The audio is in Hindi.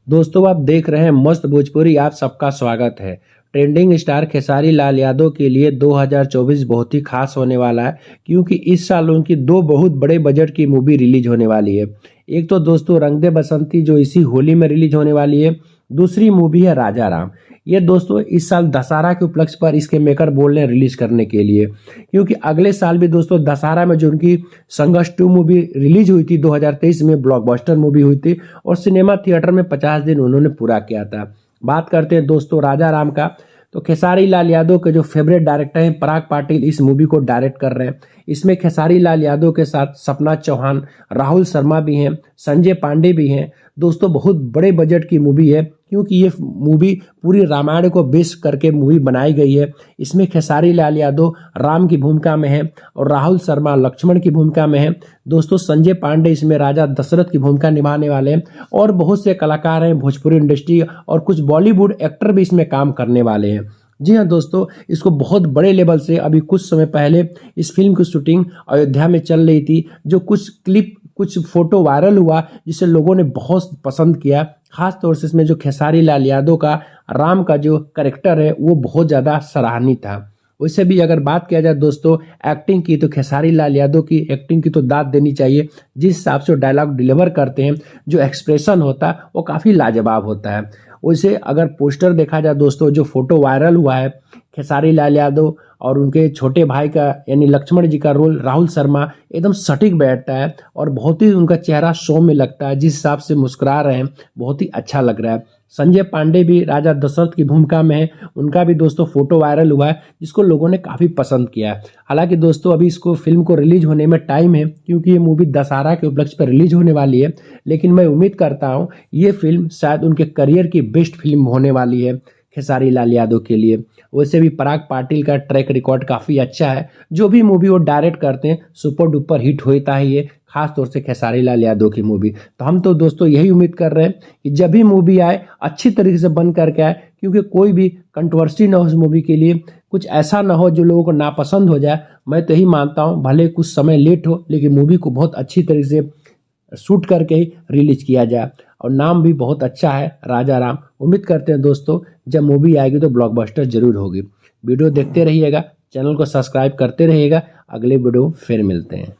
दोस्तों आप देख रहे हैं मस्त भोजपुरी। आप सबका स्वागत है। ट्रेंडिंग स्टार खेसारी लाल यादव के लिए 2024 बहुत ही खास होने वाला है, क्योंकि इस साल उनकी दो बहुत बड़े बजट की मूवी रिलीज होने वाली है। एक तो दोस्तों रंग दे बसंती जो इसी होली में रिलीज होने वाली है। दूसरी मूवी है राजा राम। ये दोस्तों इस साल दशहरा के उपलक्ष्य पर इसके मेकर बोल रहे हैं रिलीज करने के लिए, क्योंकि अगले साल भी दोस्तों दशहरा में जो उनकी संघर्ष 2 मूवी रिलीज हुई थी 2023 में, ब्लॉकबस्टर मूवी हुई थी और सिनेमा थिएटर में 50 दिन उन्होंने पूरा किया था। बात करते हैं दोस्तों राजा राम का, तो खेसारी लाल यादव के जो फेवरेट डायरेक्टर हैं पराग पाटिल इस मूवी को डायरेक्ट कर रहे हैं। इसमें खेसारी लाल यादव के साथ सपना चौहान, राहुल शर्मा भी हैं, संजय पांडे भी हैं। दोस्तों बहुत बड़े बजट की मूवी है, क्योंकि ये मूवी पूरी रामायण को बेस करके मूवी बनाई गई है। इसमें खेसारी लाल यादव राम की भूमिका में है और राहुल शर्मा लक्ष्मण की भूमिका में है। दोस्तों संजय पांडे इसमें राजा दशरथ की भूमिका निभाने वाले हैं और बहुत से कलाकार हैं भोजपुरी इंडस्ट्री और कुछ बॉलीवुड एक्टर भी इसमें काम करने वाले हैं। जी हाँ दोस्तों, इसको बहुत बड़े लेवल से अभी कुछ समय पहले इस फिल्म की शूटिंग अयोध्या में चल रही थी, जो कुछ क्लिप कुछ फोटो वायरल हुआ जिसे लोगों ने बहुत पसंद किया। खास तौर से इसमें जो खेसारी लाल यादव का राम का जो करेक्टर है वो बहुत ज़्यादा सराहनीय था। वैसे भी अगर बात किया जाए दोस्तों एक्टिंग की, तो खेसारी लाल यादव की एक्टिंग की तो दाद देनी चाहिए। जिस हिसाब से डायलॉग डिलीवर करते हैं, जो एक्सप्रेशन होता है वो काफ़ी लाजवाब होता है। वैसे अगर पोस्टर देखा जाए दोस्तों, जो फोटो वायरल हुआ है खेसारी लाल यादव और उनके छोटे भाई का यानी लक्ष्मण जी का रोल राहुल शर्मा एकदम सटीक बैठता है और बहुत ही उनका चेहरा शो में लगता है। जिस हिसाब से मुस्कुरा रहे हैं बहुत ही अच्छा लग रहा है। संजय पांडे भी राजा दशरथ की भूमिका में है, उनका भी दोस्तों फोटो वायरल हुआ है जिसको लोगों ने काफ़ी पसंद किया है। हालांकि दोस्तों अभी इसको फिल्म को रिलीज होने में टाइम है, क्योंकि ये मूवी दशहरा के उपलक्ष्य पर रिलीज होने वाली है। लेकिन मैं उम्मीद करता हूँ ये फिल्म शायद उनके करियर की बेस्ट फिल्म होने वाली है खेसारी लाल यादव के लिए। वैसे भी पराग पाटिल का ट्रैक रिकॉर्ड काफ़ी अच्छा है, जो भी मूवी वो डायरेक्ट करते हैं सुपर डुपर हिट होता ही है, खास तौर से खेसारी लाल यादव की मूवी। तो हम तो दोस्तों यही उम्मीद कर रहे हैं कि जब भी मूवी आए अच्छी तरीके से बन करके आए, क्योंकि कोई भी कंट्रोवर्सी ना हो उस मूवी के लिए, कुछ ऐसा ना हो जो लोगों को नापसंद हो जाए। मैं तो यही मानता हूँ भले कुछ समय लेट हो, लेकिन मूवी को बहुत अच्छी तरीके से शूट करके ही रिलीज किया जाए। और नाम भी बहुत अच्छा है राजा राम। उम्मीद करते हैं दोस्तों जब मूवी आएगी तो ब्लॉकबस्टर जरूर होगी। वीडियो देखते रहिएगा, चैनल को सब्सक्राइब करते रहिएगा। अगले वीडियो फिर मिलते हैं।